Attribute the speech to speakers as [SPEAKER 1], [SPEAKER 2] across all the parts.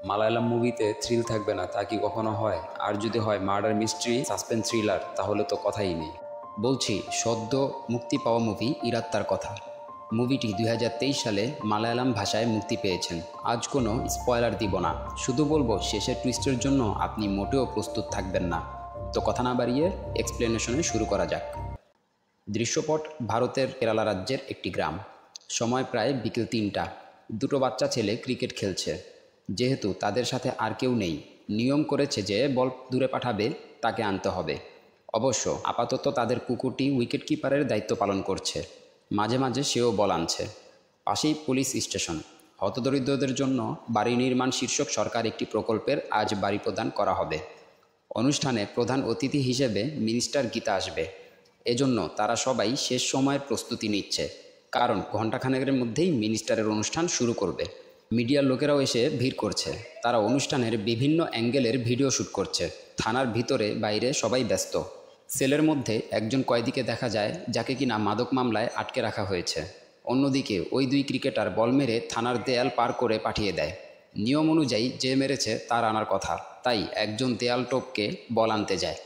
[SPEAKER 1] মালায়ালাম মুভিতে থ্রিল থাকবে না তা কি কখনো হয়? আর যদি হয় মার্ডার মিস্ট্রি সাসপেন্স থ্রিলার, তাহলে তো কথাই নেই। বলছি সদ্য মুক্তি পাওয়া মুভি ইরাত্তার কথা। মুভিটি 2023 সালে মালায়ালাম ভাষায় মুক্তি পেয়েছেন। আজ কোনো স্পয়লার দিব না, শুধু বলবো শেষের টুইস্টের জন্য আপনি মোটেও প্রস্তুত থাকবেন না। তো কথা না বাড়িয়ে এক্সপ্লেনেশনে শুরু করা যাক। দৃশ্যপট ভারতের কেরালা রাজ্যের একটি গ্রাম। সময় প্রায় বিকেল 3টা। দুটো বাচ্চা ছেলে ক্রিকেট খেলছে। যেহেতু তাদের সাথে আর কেউ নেই, নিয়ম করেছে যে বল দূরে পাঠাবে তাকে আনতে হবে। অবশ্য আপাতত তাদের কুকুরটি উইকেট কিপারের দায়িত্ব পালন করছে, মাঝে মাঝে সেও বল আনছে। পাশেই পুলিশ স্টেশন। হতদরিদ্রদের জন্য বাড়ি নির্মাণ শীর্ষক সরকার একটি প্রকল্পের আজ বাড়ি প্রদান করা হবে। অনুষ্ঠানে প্রধান অতিথি হিসেবে মিনিস্টার গীতা আসবে। এজন্য তারা সবাই শেষ সময়ের প্রস্তুতি নিচ্ছে, কারণ ঘণ্টাখানেকের মধ্যেই মিনিস্টারের অনুষ্ঠান শুরু করবে। মিডিয়ার লোকেরাও এসে ভিড় করছে। তারা অনুষ্ঠানের বিভিন্ন অ্যাঙ্গেলের ভিডিও শ্যুট করছে। থানার ভিতরে বাইরে সবাই ব্যস্ত। সেলের মধ্যে একজন কয়েদিকে দেখা যায়, যাকে কিনা মাদক মামলায় আটকে রাখা হয়েছে। অন্যদিকে ওই দুই ক্রিকেটার বল মেরে থানার দেয়াল পার করে পাঠিয়ে দেয়। নিয়ম অনুযায়ী যে মেরেছে তার আনার কথা, তাই একজন দেয়াল টপকে বল আনতে যায়।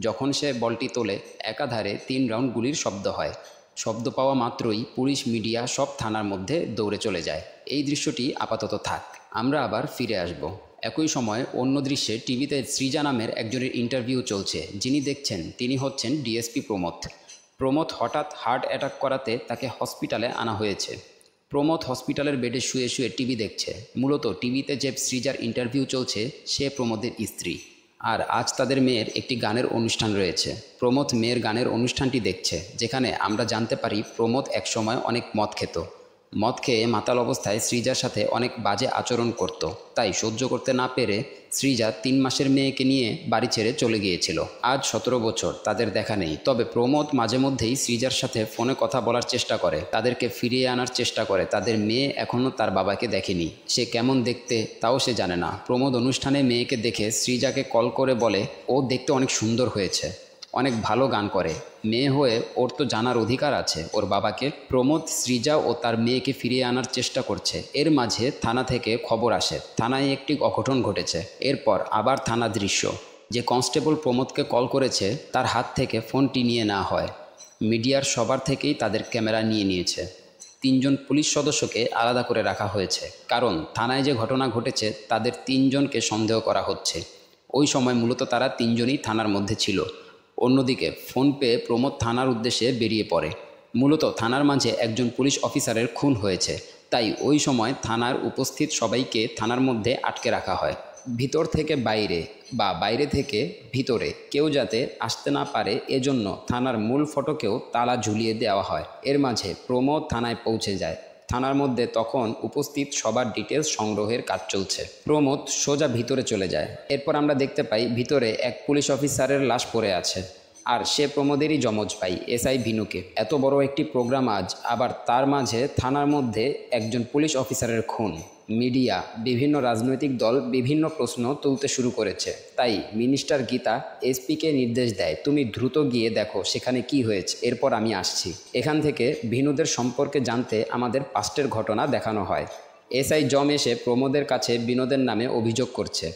[SPEAKER 1] যখন সে বলটি তোলে, একাধারে 3 রাউন্ড গুলির শব্দ হয়। শব্দ পাওয়া মাত্রই পুলিশ, মিডিয়া সব থানার মধ্যে দৌড়ে চলে যায়। এই দৃশ্যটি আপাতত থাক, আমরা আবার ফিরে আসব। একই সময় অন্য দৃশ্যে টিভিতে সৃজা নামের একজনের ইন্টারভিউ চলছে। যিনি দেখছেন তিনি হচ্ছেন ডিএসপি প্রমথ। প্রমথ হঠাৎ হার্ট অ্যাটাক করাতে তাকে হসপিটালে আনা হয়েছে। প্রমথ হসপিটালের বেডে শুয়ে শুয়ে টিভি দেখছে। মূলত টিভিতে যে সৃজার ইন্টারভিউ চলছে সে প্রমথের স্ত্রী। আর আজ তাদের মেয়ের একটি গানের অনুষ্ঠান রয়েছে। প্রমথ মেয়ের গানের অনুষ্ঠানটি দেখছে, যেখানে আমরা জানতে পারি প্রমথ একসময় অনেক মদ খেত। মদ খেয়ে মাতাল অবস্থায় সৃজার সাথে অনেক বাজে আচরণ করত। তাই সহ্য করতে না পেরে সৃজা 3 মাসের মেয়েকে নিয়ে বাড়ি ছেড়ে চলে গিয়েছিল। আজ 17 বছর তাদের দেখা নেই। তবে প্রমথ মাঝে মধ্যেই সৃজার সাথে ফোনে কথা বলার চেষ্টা করে, তাদেরকে ফিরিয়ে আনার চেষ্টা করে। তাদের মেয়ে এখনও তার বাবাকে দেখেনি। সে কেমন দেখতে তাও সে জানে না। প্রমোদ অনুষ্ঠানে মেয়েকে দেখে সৃজাকে কল করে বলে ও দেখতে অনেক সুন্দর হয়েছে, অনেক ভালো গান করে। মেয়ে হয়ে ওর তো জানার অধিকার আছে ওর বাবাকে। প্রমোদ সৃজা ও তার মেয়েকে ফিরিয়ে আনার চেষ্টা করছে। এর মাঝে থানা থেকে খবর আসে থানায় একটি অঘটন ঘটেছে। এরপর আবার থানা দৃশ্য। যে কনস্টেবল প্রমোদকে কল করেছে তার হাত থেকে ফোনটি নিয়ে নেওয়া হয়। মিডিয়ার সবার থেকেই তাদের ক্যামেরা নিয়ে নিয়েছে। 3 জন পুলিশ সদস্যকে আলাদা করে রাখা হয়েছে, কারণ থানায় যে ঘটনা ঘটেছে তাদের 3 জনকে সন্দেহ করা হচ্ছে। ওই সময় মূলত তারা 3 জনই থানার মধ্যে ছিল। অন্যদিকে ফোন পেয়ে প্রমোদ থানার উদ্দেশ্যে বেরিয়ে পড়ে। মূলত থানার মাঝে একজন পুলিশ অফিসারের খুন হয়েছে, তাই ওই সময় থানার উপস্থিত সবাইকে থানার মধ্যে আটকে রাখা হয়। ভিতর থেকে বাইরে বা বাইরে থেকে ভিতরে কেউ যাতে আসতে না পারে, এজন্য থানার মূল ফটকেও তালা ঝুলিয়ে দেওয়া হয়। এর মাঝে প্রমোদ থানায় পৌঁছে যায়। থানার মধ্যে তখন উপস্থিত সবার ডিটেলস সংগ্রহের কাজ চলছে। প্রমোদ সোজা ভিতরে চলে যায়। এরপর আমরা দেখতে পাই ভিতরে এক পুলিশ অফিসারের লাশ পড়ে আছে, আর সে প্রমোদেরই যমজ ভাই এসআই ভিনুকে। এত বড় একটি প্রোগ্রাম আজ, আবার তার মাঝে থানার মধ্যে একজন পুলিশ অফিসারের খুন। মিডিয়া, বিভিন্ন রাজনৈতিক দল বিভিন্ন প্রশ্ন তুলতে শুরু করেছে। তাই মিনিস্টার গীতা এসপিকে নির্দেশ দেয়, তুমি দ্রুত গিয়ে দেখো সেখানে কি হয়েছে, এরপর আমি আসছি। এখান থেকে ভিনুদের সম্পর্কে জানতে আমাদের পাস্টের ঘটনা দেখানো হয়। এসআই জম এসে প্রমোদের কাছে বিনোদের নামে অভিযোগ করছে।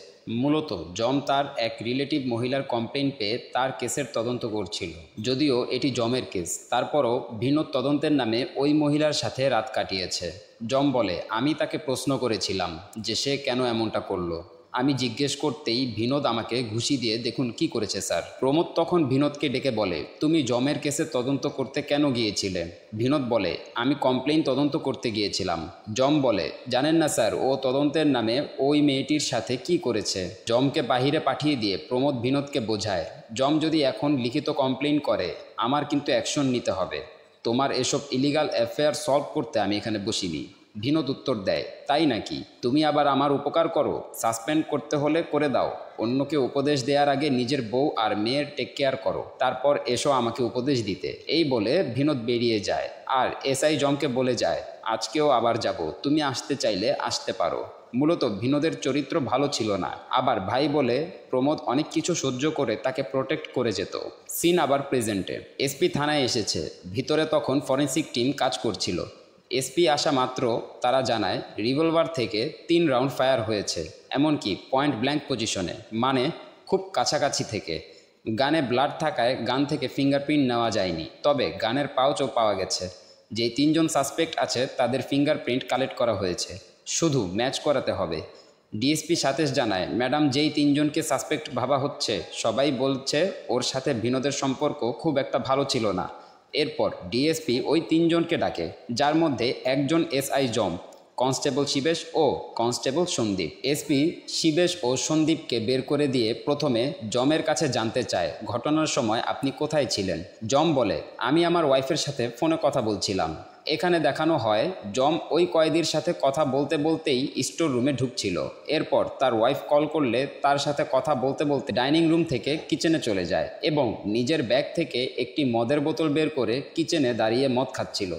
[SPEAKER 1] মূলত জম তার এক রিলেটিভ মহিলার কমপ্লেন পেয়ে তার কেসের তদন্ত করছিল। যদিও এটি জমের কেস, তারপরও বিনোদ তদন্তের নামে ওই মহিলার সাথে রাত কাটিয়েছে। জম বলে, আমি তাকে প্রশ্ন করেছিলাম যে সে কেন এমনটা করলো। আমি জিজ্ঞেস করতেই বিনোদ আমাকে ঘুষি দিয়ে দেখুন কি করেছে স্যার। প্রমোদ তখন বিনোদকে ডেকে বলে, তুমি জমের কেসে তদন্ত করতে কেন গিয়েছিলে? বিনোদ বলে, আমি কমপ্লেইন তদন্ত করতে গিয়েছিলাম। জম বলে, জানেন না স্যার ও তদন্তের নামে ওই মেয়েটির সাথে কি করেছে। জমকে বাহিরে পাঠিয়ে দিয়ে প্রমোদ বিনোদকে বোঝায়, জম যদি এখন লিখিত কমপ্লেইন করে আমার কিন্তু অ্যাকশন নিতে হবে। তোমার এসব ইলিগাল অ্যাফেয়ার সলভ করতে আমি এখানে বসিনি। বিনোদ উত্তর দেয়, তাই নাকি? তুমি আবার আমার উপকার করো, সাসপেন্ড করতে হলে করে দাও। অন্যকে উপদেশ দেওয়ার আগে নিজের বউ আর মেয়ের টেক কেয়ার করো, তারপর এসো আমাকে উপদেশ দিতে। এই বলে বিনোদ বেরিয়ে যায়। আর এসআই জমকে বলে যায়, আজকেও আবার যাব, তুমি আসতে চাইলে আসতে পারো। মূলত বিনোদের চরিত্র ভালো ছিল না, আবার ভাই বলে প্রমোদ অনেক কিছু সহ্য করে তাকে প্রোটেক্ট করে যেত। সিন আবার প্রেজেন্টে। এসপি থানায় এসেছে। ভিতরে তখন ফরেন্সিক টিম কাজ করছিল। এসপি আসা মাত্র তারা জানায় রিভলভার থেকে 3 রাউন্ড ফায়ার হয়েছে, এমনকি পয়েন্ট ব্ল্যাঙ্ক পজিশনে, মানে খুব কাছাকাছি থেকে। গানে ব্লাড থাকায় গান থেকে ফিঙ্গারপ্রিন্ট নেওয়া যায়নি, তবে গানের পাউচও পাওয়া গেছে। যেই 3 জন সাসপেক্ট আছে তাদের ফিঙ্গারপ্রিন্ট কালেক্ট করা হয়েছে, শুধু ম্যাচ করাতে হবে। ডিএসপি সাতেশ জানায়, ম্যাডাম যেই 3 জনকে সাসপেক্ট ভাবা হচ্ছে সবাই বলছে ওর সাথে বিনোদের সম্পর্ক খুব একটা ভালো ছিল না। এরপর ডিএসপি ওই 3 জনকে ডাকে, যার মধ্যে একজন এসআই জম, কনস্টেবল শিবেশ ও কনস্টেবল সন্দীপ। এসপি শিবেশ ও সন্দীপকে বের করে দিয়ে প্রথমে জমের কাছে জানতে চায় ঘটনার সময় আপনি কোথায় ছিলেন। জম বলে, আমি আমার ওয়াইফের সাথে ফোনে কথা বলছিলাম। এখানে দেখানো হয় জম ওই কয়েদির সাথে কথা বলতে বলতেই স্টোর রুমে ঢুকছিল। এরপর তার ওয়াইফ কল করলে তার সাথে কথা বলতে বলতে ডাইনিং রুম থেকে কিচেনে চলে যায় এবং নিজের ব্যাগ থেকে একটি মদের বোতল বের করে কিচেনে দাঁড়িয়ে মদ খাচ্ছিল।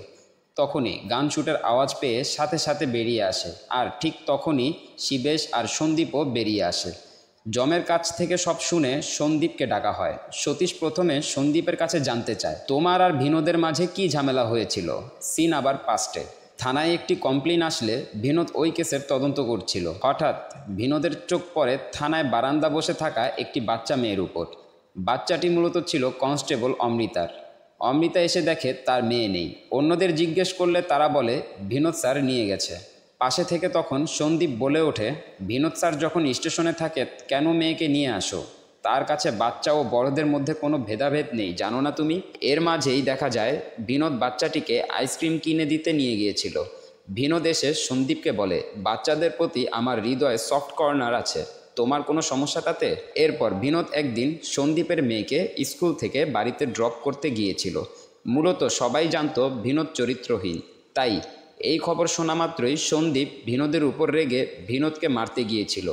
[SPEAKER 1] তখনই গান শুটের আওয়াজ পেয়ে সাথে সাথে বেরিয়ে আসে, আর ঠিক তখনই শিবেশ আর সন্দীপও বেরিয়ে আসে। জমের কাছ থেকে সব শুনে সন্দীপকে ডাকা হয়। সতীশ প্রথমে সন্দীপের কাছে জানতে চায়, তোমার আর বিনোদের মাঝে কি ঝামেলা হয়েছিল। সিন আবার পাস্টে। থানায় একটি কমপ্লেন আসলে বিনোদ ওই কেসের তদন্ত করছিল। হঠাৎ বিনোদের চোখ পড়ে থানায় বারান্দা বসে থাকা একটি বাচ্চা মেয়ের উপর। বাচ্চাটি মূলত ছিল কনস্টেবল অমৃতার। অমৃতা এসে দেখে তার মেয়ে নেই। অন্যদের জিজ্ঞেস করলে তারা বলে বিনোদ স্যার নিয়ে গেছে। পাশে থেকে তখন সন্দীপ বলে ওঠে, বিনোদ স্যার যখন স্টেশনে থাকে কেন মেয়েকে নিয়ে আসো? তার কাছে বাচ্চা ও বড়দের মধ্যে কোনো ভেদাভেদ নেই, জানো না তুমি? এর মাঝেই দেখা যায় বিনোদ বাচ্চাটিকে আইসক্রিম কিনে দিতে নিয়ে গিয়েছিল। বিনোদ এসে সন্দীপকে বলে, বাচ্চাদের প্রতি আমার হৃদয়ে সফট কর্নার আছে, তোমার কোনো সমস্যা তাতে? এরপর বিনোদ একদিন সন্দীপের মেয়েকে স্কুল থেকে বাড়িতে ড্রপ করতে গিয়েছিল। মূলত সবাই জানতো বিনোদ চরিত্রহীন, তাই এই খবর শোনা মাত্রই সন্দীপ বিনোদের উপর রেগে বিনোদকে মারতে গিয়েছিল।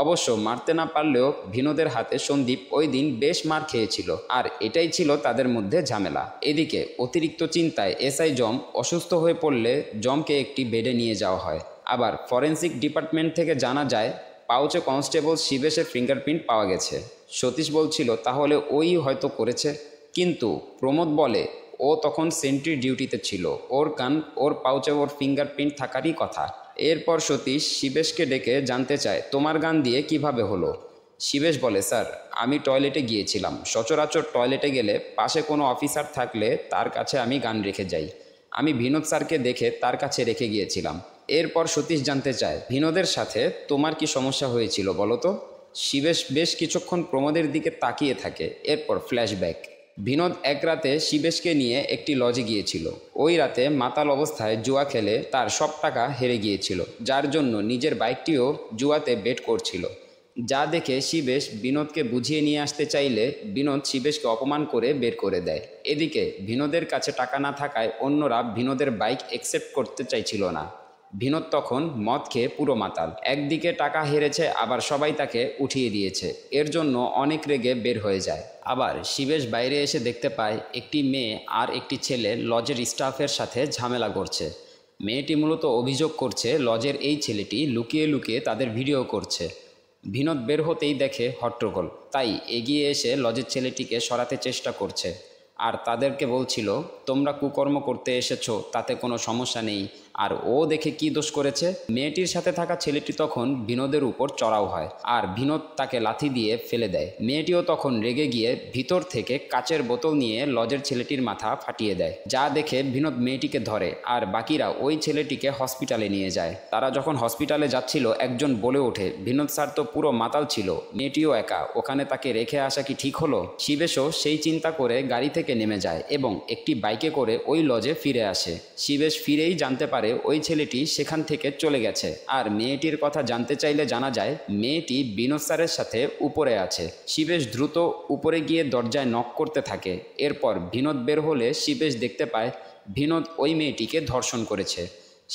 [SPEAKER 1] অবশ্য মারতে না পারলেও বিনোদের হাতে সন্দীপ ওই দিন বেশ মার খেয়েছিল, আর এটাই ছিল তাদের মধ্যে ঝামেলা। এদিকে অতিরিক্ত চিন্তায় এসআই জম অসুস্থ হয়ে পড়লে জমকে একটি বেডে নিয়ে যাওয়া হয়। আবার ফরেনসিক ডিপার্টমেন্ট থেকে জানা যায় পাউচে কনস্টেবল শিবেশের ফিঙ্গারপ্রিন্ট পাওয়া গেছে। সতীশ বলছিল তাহলে ওই হয়তো করেছে, কিন্তু প্রমোদ বলে ও তখন সেন্ট্রি ডিউটিতে ছিল, ওর পাউচে ওর ফিঙ্গারপ্রিন্ট থাকারই কথা। এরপর সতীশ শিবেশকে ডেকে জানতে চায়, তোমার গান দিয়ে কিভাবে হলো? শিবেশ বলে, স্যার আমি টয়লেটে গিয়েছিলাম। সচরাচর টয়লেটে গেলে পাশে কোনো অফিসার থাকলে তার কাছে আমি গান রেখে যাই। আমি বিনোদ স্যারকে দেখে তার কাছে রেখে গিয়েছিলাম। এরপর সতীশ জানতে চায়, বিনোদের সাথে তোমার কি সমস্যা হয়েছিল বলো তো? শিবেশ বেশ কিছুক্ষণ প্রমোদের দিকে তাকিয়ে থাকে। এরপর ফ্ল্যাশব্যাক। বিনোদ এক রাতে শিবেশকে নিয়ে একটি লজে গিয়েছিল। ওই রাতে মাতাল অবস্থায় জুয়া খেলে তার সব টাকা হেরে গিয়েছিল, যার জন্য নিজের বাইকটিও জুয়াতে বেট করছিল। যা দেখে শিবেশ বিনোদকে বুঝিয়ে নিয়ে আসতে চাইলে বিনোদ শিবেশকে অপমান করে বের করে দেয়। এদিকে বিনোদের কাছে টাকা না থাকায় অন্যরা বিনোদের বাইক অ্যাকসেপ্ট করতে চাইছিল না। বিনোদ তখন মদ খেয়ে পুরো মাতাল। একদিকে টাকা হেরেছে, আবার সবাই তাকে উঠিয়ে দিয়েছে। এর জন্য অনেক রেগে বের হয়ে যায়। আবার শিবেশ বাইরে এসে দেখতে পায় একটি মেয়ে আর একটি ছেলে লজের স্টাফের সাথে ঝামেলা করছে। মেয়েটি মূলত অভিযোগ করছে লজের এই ছেলেটি লুকিয়ে লুকিয়ে তাদের ভিডিও করছে। বিনোদ বের হতেই দেখে হট্টগোল, তাই এগিয়ে এসে লজের ছেলেটিকে সরাতে চেষ্টা করছে, আর তাদেরকে বলছিল তোমরা কুকর্ম করতে এসেছো, তাতে কোনো সমস্যা নেই। আর ও দেখে কি দোষ করেছে? মেয়েটির সাথে থাকা ছেলেটি তখন বিনোদের উপর চড়াও হয়, আর বিনোদ তাকে লাথি দিয়ে ফেলে দেয়। মেয়েটিও তখন রেগে গিয়ে ভিতর থেকে কাচের বোতল নিয়ে লজের ছেলেটির মাথা ফাটিয়ে দেয়। যা দেখে বিনোদ মেয়েটিকে ধরে, আর বাকিরা ওই ছেলেটিকে হসপিটালে নিয়ে যায়। তারা যখন হসপিটালে যাচ্ছিল একজন বলে ওঠে, বিনোদ স্যার তো পুরো মাতাল ছিল, মেয়েটিও একা, ওখানে তাকে রেখে আসা কি ঠিক হলো? শিবেশও সেই চিন্তা করে গাড়ি থেকে নেমে যায় এবং একটি বাইকে করে ওই লজে ফিরে আসে। শিবেশ ফিরেই জানতে পারে ওই ছেলেটি সেখান থেকে চলে গেছে। আর মেয়েটির কথা জানতে চাইলে জানা যায় মেয়েটি বিনোদ স্যারের সাথে উপরে আছে। শিবেশ দ্রুত উপরে গিয়ে দরজায় নক করতে থাকে। এরপর বিনোদ বের হলে শিবেশ দেখতে পায় বিনোদ ওই মেয়েটিকে ধর্ষণ করেছে।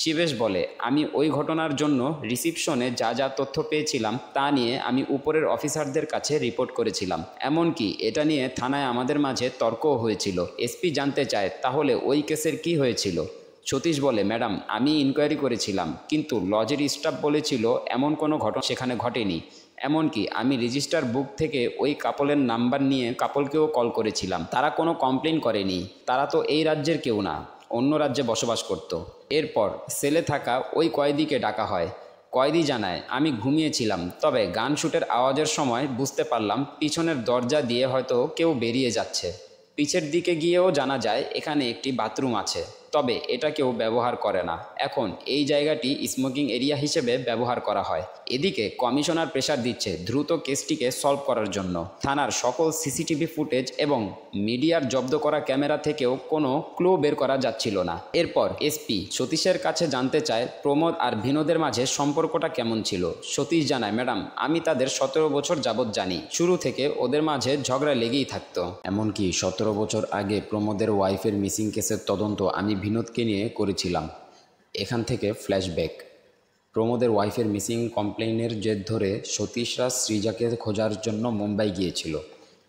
[SPEAKER 1] শিবেশ বলে, আমি ওই ঘটনার জন্য রিসিপশনে যা যা তথ্য পেয়েছিলাম তা নিয়ে আমি উপরের অফিসারদের কাছে রিপোর্ট করেছিলাম। এমনকি এটা নিয়ে থানায় আমাদের মাঝে তর্কও হয়েছিল। এসপি জানতে চায় তাহলে ওই কেসের কি হয়েছিল? সতীশ বলে, ম্যাডাম আমি ইনকোয়ারি করেছিলাম, কিন্তু লজের স্টাফ বলেছিল এমন কোনো ঘটনা সেখানে ঘটেনি। এমনকি আমি রেজিস্টার বুক থেকে ওই কাপলের নাম্বার নিয়ে কাপলকেও কল করেছিলাম, তারা কোনো কমপ্লেন করেনি। তারা তো এই রাজ্যের কেউ না। অন্য রাজ্যে বসবাস করত। এরপর সেলে থাকা ওই কয়েদিকে ডাকা হয়। কয়েদি জানায়, আমি ঘুমিয়েছিলাম, তবে গান শুটের আওয়াজের সময় বুঝতে পারলাম পিছনের দরজা দিয়ে হয়তো কেউ বেরিয়ে যাচ্ছে। পিছের দিকে গিয়েও জানা যায় এখানে একটি বাথরুম আছে, তবে এটা কেউ ব্যবহার করে না। এখন এই জায়গাটি স্মোকিং এরিয়া হিসেবে ব্যবহার করা হয়। এদিকে কমিশনার প্রেসার দিচ্ছে দ্রুত কেসটিকে সলভ করার জন্য। থানার সকল সিসিটিভি ফুটেজ এবং মিডিয়ার জব্দ করা ক্যামেরা থেকেও কোনো ক্লু বের করা যাচ্ছিল না। এরপর এসপি সতীশের কাছে জানতে চায় প্রমোদ আর বিনোদের মাঝে সম্পর্কটা কেমন ছিল। সতীশ জানায়, ম্যাডাম, আমি তাদের 17 বছর যাবৎ জানি। শুরু থেকে ওদের মাঝে ঝগড়া লেগেই থাকতো। এমনকি 17 বছর আগে প্রমোদের ওয়াইফের মিসিং কেসের তদন্ত আমি বিনোদকে নিয়ে করেছিলাম। এখান থেকে ফ্ল্যাশব্যাক। প্রমোদের ওয়াইফের মিসিং কমপ্লেইনের জের ধরে সতীশরা সৃজাকে খোঁজার জন্য মুম্বাই গিয়েছিল।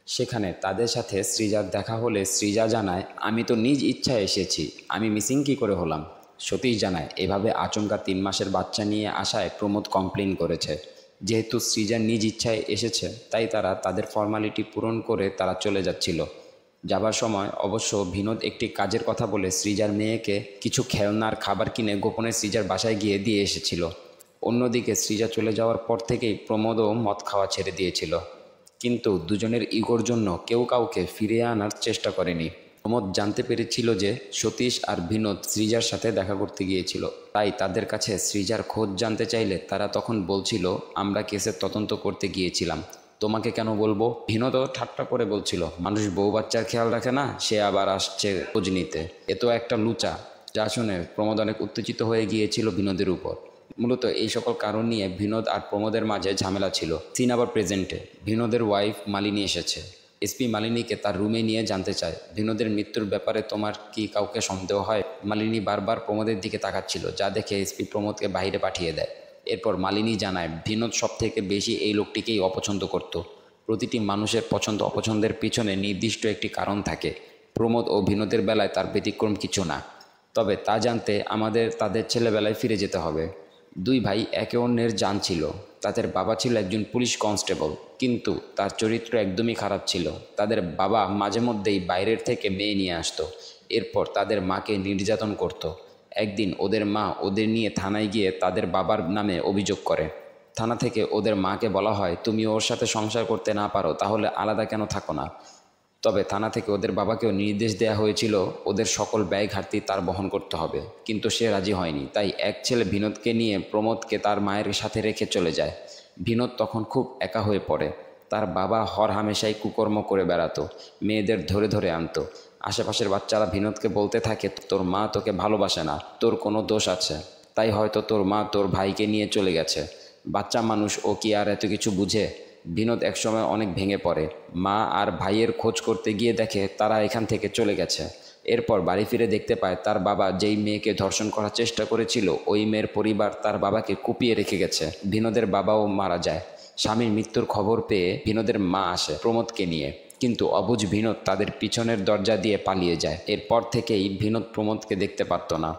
[SPEAKER 1] সেখানে তাদের সাথে সৃজার দেখা হলে সৃজা জানায়, আমি তো নিজ ইচ্ছায় এসেছি, আমি মিসিং কী করে হলাম। সতীশ জানায়, এভাবে আচমকা 3 মাসের বাচ্চা নিয়ে আসায় প্রমোদ কমপ্লেন করেছে। যেহেতু সৃজা নিজ ইচ্ছায় এসেছে, তাই তারা তাদের ফর্মালিটি পূরণ করে তারা চলে যাচ্ছিল। যাবার সময় অবশ্য বিনোদ একটি কাজের কথা বলে সৃজার মেয়েকে কিছু খেলনার খাবার কিনে গোপনে সৃজার বাসায় গিয়ে দিয়ে এসেছিল। অন্যদিকে সৃজা চলে যাওয়ার পর থেকেই প্রমোদও মদ খাওয়া ছেড়ে দিয়েছিল। কিন্তু দুজনের ইগোর জন্য কেউ কাউকে ফিরিয়ে আনার চেষ্টা করেনি। প্রমোদ জানতে পেরেছিল যে সতীশ আর বিনোদ সৃজার সাথে দেখা করতে গিয়েছিল, তাই তাদের কাছে সৃজার খোঁজ জানতে চাইলে তারা তখন বলছিল, আমরা কেসের তদন্ত করতে গিয়েছিলাম, তোমাকে কেন বলবো। বিনোদও ঠাট্টা করে বলছিল, মানুষ বউ বাচ্চার খেয়াল রাখে না, সে আবার আসছে খোঁজ নিতে, এ তো একটা লুচা। যা শুনে প্রমোদ অনেক উত্তেজিত হয়ে গিয়েছিল বিনোদের উপর। মূলত এই সকল কারণ নিয়ে বিনোদ আর প্রমোদের মাঝে ঝামেলা ছিল। সিন আবার প্রেজেন্টে। বিনোদের ওয়াইফ মালিনী এসেছে। এসপি মালিনীকে তার রুমে নিয়ে জানতে চায়, বিনোদের মৃত্যুর ব্যাপারে তোমার কি কাউকে সন্দেহ হয়। মালিনী বারবার প্রমোদের দিকে তাকাচ্ছিল, যা দেখে এসপি প্রমোদকে বাইরে পাঠিয়ে দেয়। এরপর মালিনী জানায়, বিনোদ সব থেকে বেশি এই লোকটিকেই অপছন্দ করত। প্রতিটি মানুষের পছন্দ অপছন্দের পিছনে নির্দিষ্ট একটি কারণ থাকে। প্রমোদ ও বিনোদের বেলায় তার ব্যতিক্রম কিছু না। তবে তা জানতে আমাদের তাদের ছেলেবেলায় ফিরে যেতে হবে। 2 ভাই একে অন্যের জান ছিল। তাদের বাবা ছিল একজন পুলিশ কনস্টেবল, কিন্তু তার চরিত্র একদমই খারাপ ছিল। তাদের বাবা মাঝে মধ্যেই বাইরের থেকে মেয়ে নিয়ে আসতো, এরপর তাদের মাকে নির্যাতন করত। একদিন ওদের মা ওদের নিয়ে থানায় গিয়ে তাদের বাবার নামে অভিযোগ করে। থানা থেকে ওদের মাকে বলা হয়, তুমি ওর সাথে সংসার করতে না পারো তাহলে আলাদা কেন থাকো না। তবে থানা থেকে ওদের বাবাকেও নির্দেশ দেওয়া হয়েছিল ওদের সকল ব্যয় ঘাটতি তার বহন করতে হবে, কিন্তু সে রাজি হয়নি। তাই এক ছেলে বিনোদকে নিয়ে প্রমোদকে তার মায়ের সাথে রেখে চলে যায়। বিনোদ তখন খুব একা হয়ে পড়ে। তার বাবা হরহামেশাই কুকর্ম করে বেড়াতো, মেয়েদের ধরে ধরে আনতো। আশেপাশের বাচ্চারা বিনোদকে বলতে থাকে, তোর মা তোকে ভালোবাসে না, তোর কোনো দোষ আছে, তাই হয়তো তোর মা তোর ভাইকে নিয়ে চলে গেছে। বাচ্চা মানুষ, ও কি আর এত কিছু বুঝে। বিনোদ একসময় অনেক ভেঙে পড়ে। মা আর ভাইয়ের খোঁজ করতে গিয়ে দেখে তারা এখান থেকে চলে গেছে। এরপর বাড়ি ফিরে দেখতে পায় তার বাবা যেই মেয়েকে ধর্ষণ করার চেষ্টা করেছিল, ওই মেয়ের পরিবার তার বাবাকে কুপিয়ে রেখে গেছে। বিনোদের বাবাও মারা যায়। স্বামীর মৃত্যুর খবর পেয়ে বিনোদের মা আসে প্রমোদকে নিয়ে, কিন্তু অবুঝ বিনোদ তাদের পিছনের দরজা দিয়ে পালিয়ে যায়। এরপর থেকেই বিনোদ প্রমোদকে দেখতে পারত না।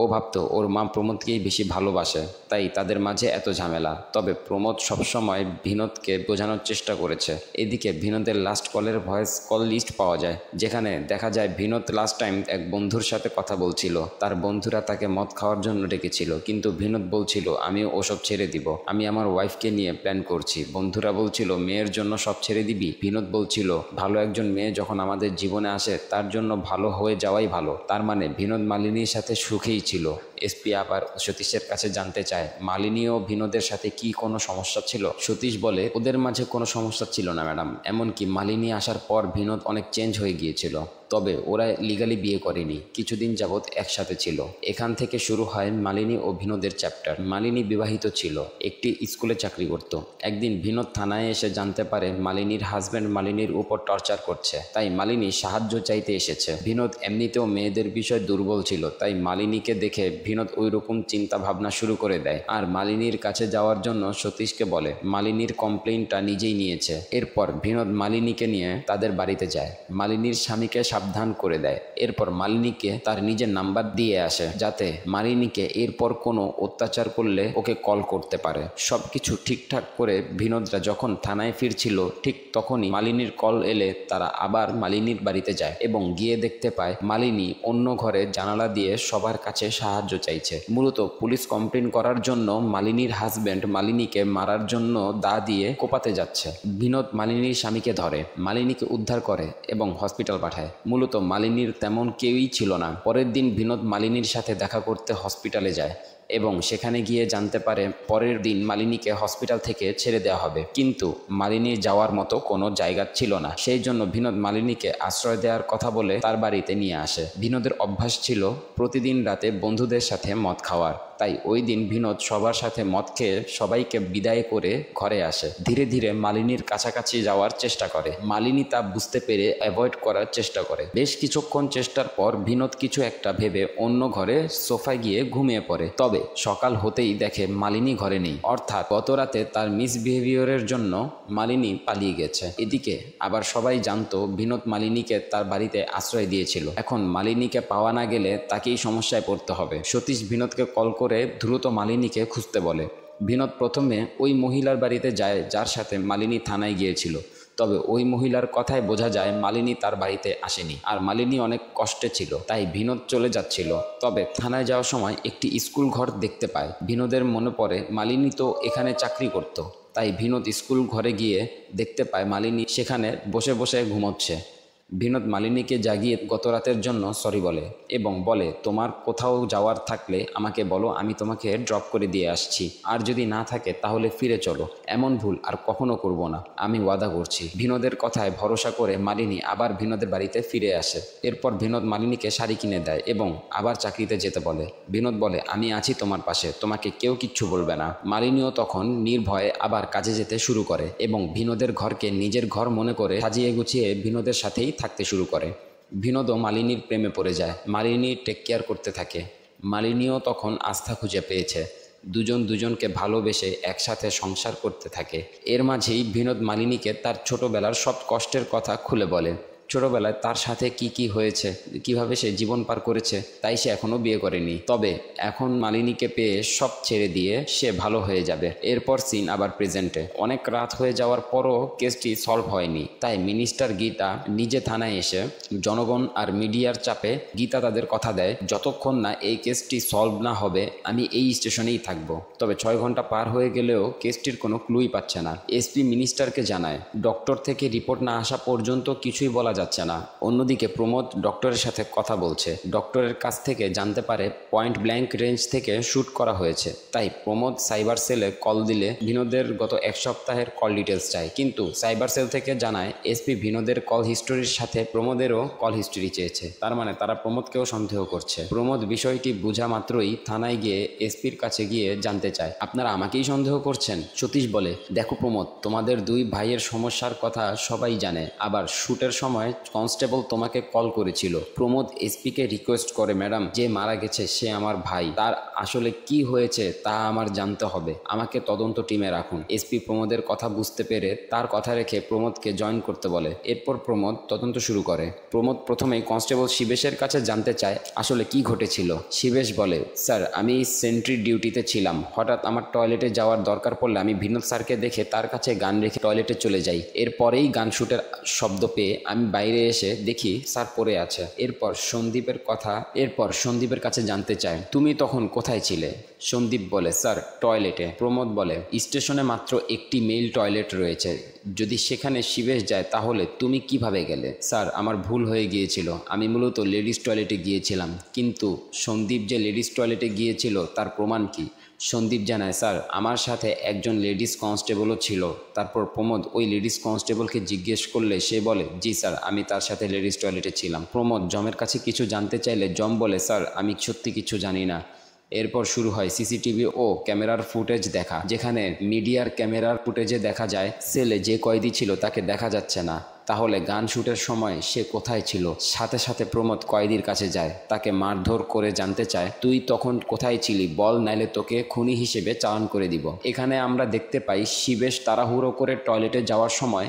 [SPEAKER 1] ও ভাবতো ওর মা প্রমোদকেই বেশি ভালোবাসে, তাই তাদের মাঝে এত ঝামেলা। তবে প্রমোদ সবসময় বিনোদকে বোঝানোর চেষ্টা করেছে। এদিকে বিনোদের লাস্ট কলের ভয়েস কল লিস্ট পাওয়া যায়, যেখানে দেখা যায় বিনোদ লাস্ট টাইম এক বন্ধুর সাথে কথা বলছিল। তার বন্ধুরা তাকে মদ খাওয়ার জন্য ডেকেছিল, কিন্তু বিনোদ বলছিল, আমি ওসব ছেড়ে দিব, আমি আমার ওয়াইফকে নিয়ে প্ল্যান করছি। বন্ধুরা বলছিল, মেয়ের জন্য সব ছেড়ে দিবি। বিনোদ বলছিল, ভালো একজন মেয়ে যখন আমাদের জীবনে আসে তার জন্য ভালো হয়ে যাওয়াই ভালো। তার মানে বিনোদ মালিনীর সাথে সুখেই ছিল। এসপি আবার সতীশের কাছে জানতে চায়, মালিনী ও বিনোদের সাথে কি কোনো সমস্যা ছিল। সতীশ বলে, ওদের মাঝে কোনো সমস্যা ছিল না ম্যাডাম, এমনকি মালিনী আসার পর বিনোদ অনেক চেঞ্জ হয়ে গিয়েছিল। তবে ওরা লিগালি বিয়ে করেনি, কিছুদিন যাবৎ একসাথে ছিল। এখান থেকে শুরু হয় মালিনী ও বিনোদের চ্যাপ্টার। মালিনী বিবাহিত ছিল, একটি স্কুলে চাকরি করত। একদিন বিনোদ থানায় এসে জানতে পারে মালিনীর হাজব্যান্ড মালিনীর উপর টর্চার করছে, তাই মালিনী সাহায্য চাইতে এসেছে। বিনোদ এমনিতেও মেয়েদের বিষয় দুর্বল ছিল, তাই মালিনীকে দেখে বিনোদ ওই রকম চিন্তা ভাবনা শুরু করে দেয়। আর মালিনীর কাছে যাওয়ার জন্য সতীশকে বলে। মালিনীর কমপ্লেইনটা নিজেই নিয়েছে। এরপর বিনোদ মালিনীকে নিয়ে তাদের বাড়িতে যায়। মালিনীর স্বামীকে সাবধান করে দেয়। এরপর মালিনীকে তার নিজের নাম্বার দিয়ে আসে, যাতে মালিনীকে এরপর কোনো অত্যাচার করলে ওকে কল করতে পারে। সবকিছু ঠিকঠাক করে বিনোদরা যখন থানায় ফিরছিল, ঠিক তখনই মালিনীর কল এলে তারা আবার মালিনীর বাড়িতে যায় এবং গিয়ে দেখতে পায় মালিনী অন্য ঘরে জানালা দিয়ে সবার কাছে সাহায্য চাইছে। মূলত পুলিশ কমপ্লেন করার জন্য মালিনীর হাজবেন্ড মালিনীকে মারার জন্য দা দিয়ে কোপাতে যাচ্ছে। বিনোদ মালিনীর স্বামীকে ধরে, মালিনীকে উদ্ধার করে এবং হসপিটাল পাঠায়। মূলত মালিনীর তেমন কেউই ছিল না। পরের দিন বিনোদ মালিনীর সাথে দেখা করতে হসপিটালে যায় এবং সেখানে গিয়ে জানতে পারে পরের দিন মালিনীকে হসপিটাল থেকে ছেড়ে দেওয়া হবে, কিন্তু মালিনীর যাওয়ার মতো কোনো জায়গা ছিল না। সেই জন্য বিনোদ মালিনীকে আশ্রয় দেওয়ার কথা বলে তার বাড়িতে নিয়ে আসে। বিনোদের অভ্যাস ছিল প্রতিদিন রাতে বন্ধুদের সাথে মদ খাওয়ার, তাই ওই দিন বিনোদ সবার সাথে মদ খেয়ে সবাইকে বিদায় করে ঘরে আসে। ধীরে ধীরে মালিনীর কাছাকাছি যাওয়ার চেষ্টা করে। মালিনী তা বুঝতে পেরে অ্যাভয়েড করার চেষ্টা করে। বেশ কিছুক্ষণ চেষ্টার পর বিনোদ কিছু একটা ভেবে অন্য ঘরে সোফায় গিয়ে ঘুমিয়ে পড়ে। তবে সকাল হতেই দেখে মালিনী ঘরে নেই, অর্থাৎ গত রাতে তার মিসবিহেভিয়ারের জন্য মালিনী পালিয়ে গেছে। এদিকে আবার সবাই জানতো বিনোদ মালিনীকে তার বাড়িতে আশ্রয় দিয়েছিল। এখন মালিনীকে পাওয়া না গেলে তাকেই সমস্যায় পড়তে হবে। সতীশ বিনোদকে কল করে দ্রুত মালিনীকে খুঁজতে বলে। বিনোদ প্রথমে ওই মহিলার বাড়িতে যায় যার সাথে মালিনী থানায় গিয়েছিল। তবে ওই মহিলার কথায় বোঝা যায় মালিনী তার বাড়িতে আসেনি, আর মালিনী অনেক কষ্টে ছিল, তাই বিনোদ চলে যাচ্ছিল। তবে থানায় যাওয়ার সময় একটি স্কুল ঘর দেখতে পায়। বিনোদের মনে পড়ে মালিনী তো এখানে চাকরি করত, তাই বিনোদ স্কুল ঘরে গিয়ে দেখতে পায় মালিনী সেখানে বসে বসে ঘুমোচ্ছে। বিনোদ মালিনীকে জাগিয়ে গত রাতের জন্য সরি বলে এবং বলে, তোমার কোথাও যাওয়ার থাকলে আমাকে বলো, আমি তোমাকে ড্রপ করে দিয়ে আসছি, আর যদি না থাকে তাহলে ফিরে চলো। এমন ভুল আর কখনো করব না, আমি ওয়াদা করছি। বিনোদের কথায় ভরসা করে মালিনী আবার বিনোদের বাড়িতে ফিরে আসে। এরপর বিনোদ মালিনীকে শাড়ি কিনে দেয় এবং আবার চাকরিতে যেতে বলে। বিনোদ বলে, আমি আছি তোমার পাশে, তোমাকে কেউ কিচ্ছু বলবে না। মালিনীও তখন নির্ভয়ে আবার কাজে যেতে শুরু করে এবং বিনোদের ঘরকে নিজের ঘর মনে করে সাজিয়ে গুছিয়ে বিনোদের সাথেই থাকতে শুরু করে। বিনোদও মালিনীর প্রেমে পড়ে যায়। মালিনী টেক কেয়ার করতে থাকে। মালিনীও তখন আস্থা খুঁজে পেয়েছে। দুজন দুজনকে ভালোবেসে একসাথে সংসার করতে থাকে। এর মাঝেই বিনোদ মালিনীকে তার ছোটবেলার সব কষ্টের কথা খুলে বলে। ছোটবেলায় তার সাথে কি কি হয়েছে, কিভাবে সে জীবন পার করেছে, তাই সে এখনো বিয়ে করেনি। তবে এখন মালিনীকে পেয়ে সব ছেড়ে দিয়ে সে ভালো হয়ে যাবে। এরপর সিন আবার প্রেজেন্টে। অনেক রাত হয়ে যাওয়ার পরও কেসটি সলভ হয়নি, তাই মিনিস্টার গীতা নিজে থানায় এসে জনগণ আর মিডিয়ার চাপে গীতা তাদের কথা দেয়, যতক্ষণ না এই কেসটি সলভ না হবে আমি এই স্টেশনেই থাকবো। তবে 6 ঘন্টা পার হয়ে গেলেও কেসটির কোনো ক্লুই পাচ্ছে না। এসপি মিনিস্টারকে জানায়, ডক্টর থেকে রিপোর্ট না আসা পর্যন্ত কিছুই বলা যাচ্ছে না। অন্যদিকে প্রমোদ ডক্টরের সাথে কথা বলছে। ডক্টরের কাছ থেকে জানতে পারে পয়েন্ট ব্ল্যাঙ্ক রেঞ্জ থেকে শ্যুট করা হয়েছে। তাই প্রমোদ সাইবার সেলে কল দিলে বিনোদের গত 1 সপ্তাহের কল ডিটেলস চায়, কিন্তু সাইবার সেল থেকে জানায় এসপি বিনোদের কল হিস্টোরির সাথে প্রমোদেরও কল হিস্টোরি চেয়েছে। তার মানে তারা প্রমোদকেও সন্দেহ করছে। প্রমোদ বিষয়টি বোঝা মাত্রই থানায় গিয়ে এসপির কাছে গিয়ে জানতে চায়, আপনারা আমাকেই সন্দেহ করছেন? সতীশ বলে, দেখো প্রমোদ, তোমাদের 2 ভাইয়ের সমস্যার কথা সবাই জানে, আবার শ্যুটের সময় কনস্টেবল তোমাকে কল করেছিল। প্রমোদ এসপিকে রিকোয়েস্ট করে, ম্যাডাম, যে মারা গেছে সে আমার ভাই, তার আসলে কি হয়েছে তা আমার জানতে হবে, আমাকে তদন্ত টিমে রাখুন। এসপি প্রমোদের কথা বুঝতে পেরে তার কথা রেখে প্রমোদকে জয়েন করতে বলে। এরপর প্রমোদ তদন্ত শুরু করে। প্রমোদ প্রথমেই কনস্টেবল শিবেশের কাছে জানতে চায় আসলে কি ঘটেছিল। শিবেশ বলে, স্যার, আমি সেন্ট্রি ডিউটিতে ছিলাম, হঠাৎ আমার টয়লেটে যাওয়ার দরকার পড়লে আমি বিনোদ স্যারকে দেখে তার কাছে গান রেখে টয়লেটে চলে যাই। এরপরেই গান শুটের শব্দ পেয়ে আমি বাইরে এসে দেখি স্যার পড়ে আছে। এরপর সন্দীপের কাছে জানতে চায়, তুমি তখন কোথায় ছিলে? সন্দীপ বলে, স্যার, টয়লেটে। প্রমোদ বলে, স্টেশনে মাত্র একটি মেল টয়লেট রয়েছে, যদি সেখানে শিবেশ যায় তাহলে তুমি কিভাবে গেলে? স্যার, আমার ভুল হয়ে গিয়েছিল, আমি মূলত লেডিস টয়লেটে গিয়েছিলাম। কিন্তু সন্দীপ যে লেডিস টয়লেটে গিয়েছিল তার প্রমাণ কি? সন্দীপ জানায়, স্যার, আমার সাথে একজন লেডিস কনস্টেবলও ছিল। তারপর প্রমোদ ওই লেডিস কনস্টেবলকে জিজ্ঞেস করলে সে বলে, জি স্যার, আমি তার সাথে লেডিস টয়লেটে ছিলাম। প্রমোদ জমের কাছে কিছু জানতে চাইলে জম বলে, স্যার, আমি সত্যি কিছু জানি না। এরপর শুরু হয় সিসিটিভি ও ক্যামেরার ফুটেজ দেখা, যেখানে মিডিয়ার ক্যামেরার ফুটেজে দেখা যায় সেলে যে কয়েদি ছিল তাকে দেখা যাচ্ছে না। তাহলে গান শ্যুটের সময় সে কোথায় ছিল? সাথে সাথে প্রমোদ কয়েদির কাছে যায়, তাকে মারধর করে জানতে চায়, তুই তখন কোথায় ছিলি বল, নাইলে তোকে খুনি হিসেবে চালান করে দিব। এখানে আমরা দেখতে পাই শিবেশ তাড়াহুড়ো করে টয়লেটে যাওয়ার সময়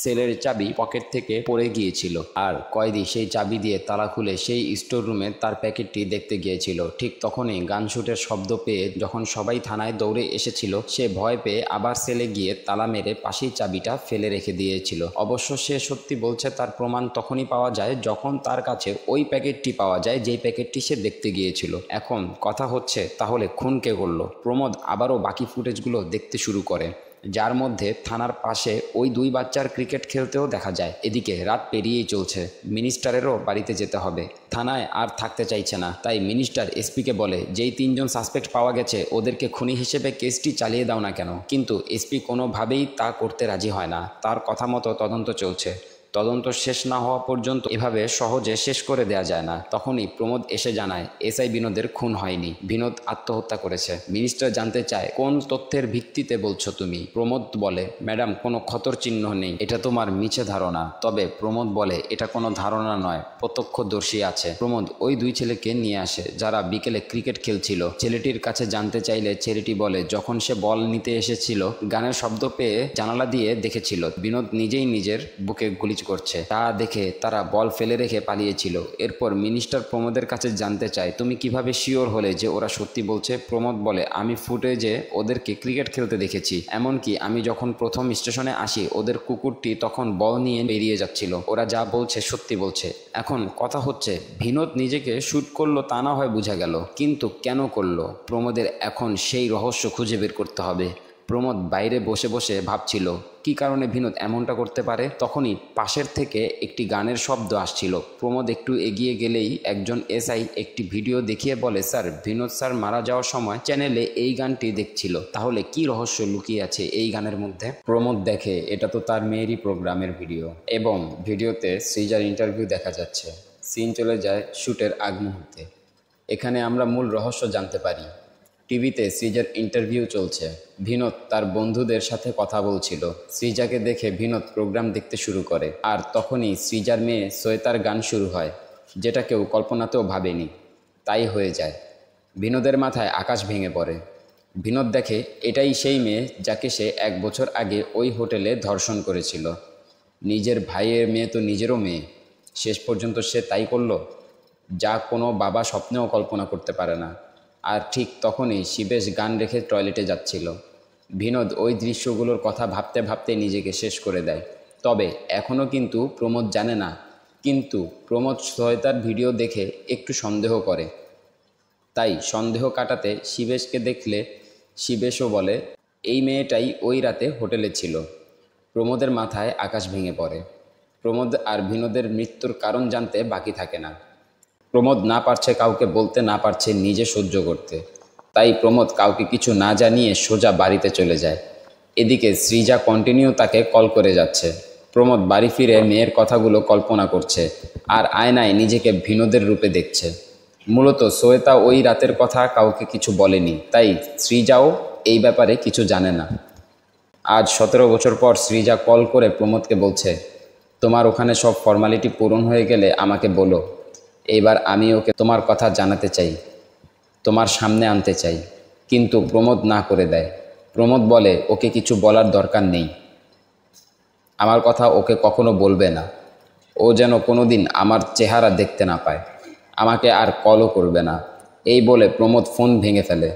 [SPEAKER 1] সেলের চাবি পকেট থেকে পড়ে গিয়েছিল আর কয়েদি সেই চাবি দিয়ে তালা খুলে সেই স্টোর রুমে তার প্যাকেটটি দেখতে গিয়েছিল। ঠিক তখনই গানশুটের শব্দ পেয়ে যখন সবাই থানায় দৌড়ে এসেছিল, সে ভয় পেয়ে আবার সেলে গিয়ে তালা মেরে পাশেই চাবিটা ফেলে রেখে দিয়েছিল। অবশ্য সে সত্যি বলছে, তার প্রমাণ তখনই পাওয়া যায় যখন তার কাছে ওই প্যাকেটটি পাওয়া যায় যেই প্যাকেটটি সে দেখতে গিয়েছিল। এখন কথা হচ্ছে, তাহলে খুন কে করলো? প্রমোদ আবারও বাকি ফুটেজগুলো দেখতে শুরু করে, যার মধ্যে থানার পাশে ওই দুই বাচ্চার ক্রিকেট খেলতেও দেখা যায়। এদিকে রাত পেরিয়েই চলছে, মিনিস্টারেরও বাড়িতে যেতে হবে। থানায় আর থাকতে চাইছে না, তাই মিনিস্টার এসপিকে বলে, যেই 3 জন সাসপেক্ট পাওয়া গেছে ওদেরকে খুনি হিসেবে কেসটি চালিয়ে দাও না কেন। কিন্তু এসপি কোনোভাবেই তা করতে রাজি হয় না। তার কথা মতো তদন্ত চলছে। তদন্ত শেষ না হওয়া পর্যন্ত এভাবে সহজে শেষ করে দেয়া যায় না। তখনই প্রমোদ এসে জানায় এসআই বিনোদের খুন হয়নি, বিনোদ আত্মহত্যা করেছে। মিনিস্টার জানতে চায়, কোন তথ্যের ভিত্তিতে বলছো তুমি? প্রমোদ বলে, ম্যাডাম, কোনো ক্ষতর চিহ্ন নেই, এটা তোমার মিছে ধারণা। তবে প্রমোদ বলে, এটা কোনো ধারণা নয়, প্রত্যক্ষদর্শী আছে। প্রমোদ ওই 2 ছেলেকে নিয়ে আসে যারা বিকেলে ক্রিকেট খেলছিল। ছেলেটির কাছে জানতে চাইলে ছেলেটি বলে, যখন সে বল নিতে এসেছিল গানের শব্দ পেয়ে জানালা দিয়ে দেখেছিল বিনোদ নিজেই নিজের বুকে গুলি করছে। তা দেখে তারা বল ফেলে রেখে পালিয়েছিল। এরপর মিনিস্টার প্রমোদের কাছে জানতে চায়, তুমি কিভাবে শিওর হলে যে ওরা সত্যি বলছে? প্রমোদ বলে, আমি ফুটেজে ওদেরকে ক্রিকেট খেলতে দেখেছি। এমনকি আমি যখন প্রথম স্টেশনে আসি ওদের কুকুরটি তখন বল নিয়ে বেরিয়ে যাচ্ছিল। ওরা যা বলছে সত্যি বলছে। এখন কথা হচ্ছে, বিনোদ নিজেকে শুট করলো তা না হয় বোঝা গেল, কিন্তু কেন করলো? প্রমোদের এখন সেই রহস্য খুঁজে বের করতে হবে। প্রমোদ বাইরে বসে বসে ভাবছিল কি কারণে বিনোদ এমনটা করতে পারে। তখনই পাশের থেকে একটি গানের শব্দ আসছিল। প্রমোদ একটু এগিয়ে গেলেই একজন এসআই একটি ভিডিও দেখিয়ে বলে, স্যার, বিনোদ স্যার মারা যাওয়ার সময় চ্যানেলে এই গানটি দেখছিল। তাহলে কি রহস্য লুকিয়ে আছে এই গানের মধ্যে? প্রমোদ দেখে এটা তো তার মেয়েরই প্রোগ্রামের ভিডিও, এবং ভিডিওতে সৃজার ইন্টারভিউ দেখা যাচ্ছে। সিন চলে যায় শ্যুটের আগ মুহূর্তে। এখানে আমরা মূল রহস্য জানতে পারি। টিভিতে সৃজার ইন্টারভিউ চলছে। বিনোদ তার বন্ধুদের সাথে কথা বলছিল। সৃজাকে দেখে বিনোদ প্রোগ্রাম দেখতে শুরু করে। আর তখনই সৃজার মেয়ে শ্বেতার গান শুরু হয়, যেটা কেউ কল্পনাতেও ভাবেনি। তাই হয়ে যায়। বিনোদের মাথায় আকাশ ভেঙে পড়ে। বিনোদ দেখে এটাই সেই মেয়ে যাকে সে 1 বছর আগে ওই হোটেলে ধর্ষণ করেছিল। নিজের ভাইয়ের মেয়ে তো নিজেরও মেয়ে, শেষ পর্যন্ত সে তাই করল, যা কোনো বাবা স্বপ্নেও কল্পনা করতে পারে না। আর ঠিক তখনই শিবেশ গান রেখে টয়লেটে যাচ্ছিল। বিনোদ ওই দৃশ্যগুলোর কথা ভাবতে ভাবতে নিজেকে শেষ করে দেয়। তবে এখনও কিন্তু প্রমোদ জানে না। কিন্তু প্রমোদ শ্বেতার ভিডিও দেখে একটু সন্দেহ করে। তাই সন্দেহ কাটাতে শিবেশকে দেখলে শিবেশও বলে, এই মেয়েটাই ওই রাতে হোটেলে ছিল। প্রমোদের মাথায় আকাশ ভেঙে পড়ে। প্রমোদ আর বিনোদের মৃত্যুর কারণ জানতে বাকি থাকে না। প্রমোদ না পারছে কাউকে বলতে, না পারছে নিজে সহ্য করতে। তাই প্রমোদ কাউকে কিছু না জানিয়ে সোজা বাড়িতে চলে যায়। এদিকে সৃজা কন্টিনিউ তাকে কল করে যাচ্ছে। প্রমোদ বাড়ি ফিরে মেয়ের কথাগুলো কল্পনা করছে আর আয়নায় নিজেকে বিনোদের রূপে দেখছে। মূলত শ্বেতা ওই রাতের কথা কাউকে কিছু বলেনি, তাই সৃজাও এই ব্যাপারে কিছু জানে না। আজ 17 বছর পর সৃজা কল করে প্রমোদকে বলছে, তোমার ওখানে সব ফর্মালিটি পূরণ হয়ে গেলে আমাকে বলো। এবার আমি ওকে তোমার কথা জানাতে চাই, তোমার সামনে আনতে চাই। কিন্তু প্রমোদ না করে দেয়। প্রমোদ বলে, ওকে কিছু বলার দরকার নেই, আমার কথা ওকে কখনো বলবে না। ও যেন কোনোদিন আমার চেহারা দেখতে না পায়, আমাকে আর কলও করবে না। এই বলে প্রমোদ ফোন ভেঙে ফেলে।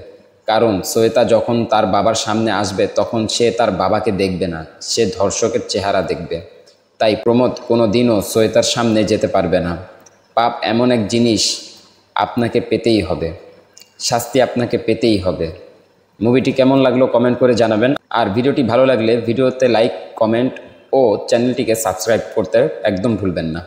[SPEAKER 1] কারণ শ্বেতা যখন তার বাবার সামনে আসবে তখন সে তার বাবাকে দেখবে না, সে ধর্ষকের চেহারা দেখবে। তাই প্রমোদ কোনো দিনও শ্বেতার সামনে যেতে পারবে না। পাপ এমন এক জিনিস, আপনাকে পেতেই হবে, শাস্তি আপনাকে পেতেই হবে। মুভিটি কেমন লাগলো কমেন্ট করে জানাবেন। আর ভিডিওটি ভালো লাগলে ভিডিওতে লাইক, কমেন্ট ও চ্যানেলটিকে সাবস্ক্রাইব করতে একদম ভুলবেন না।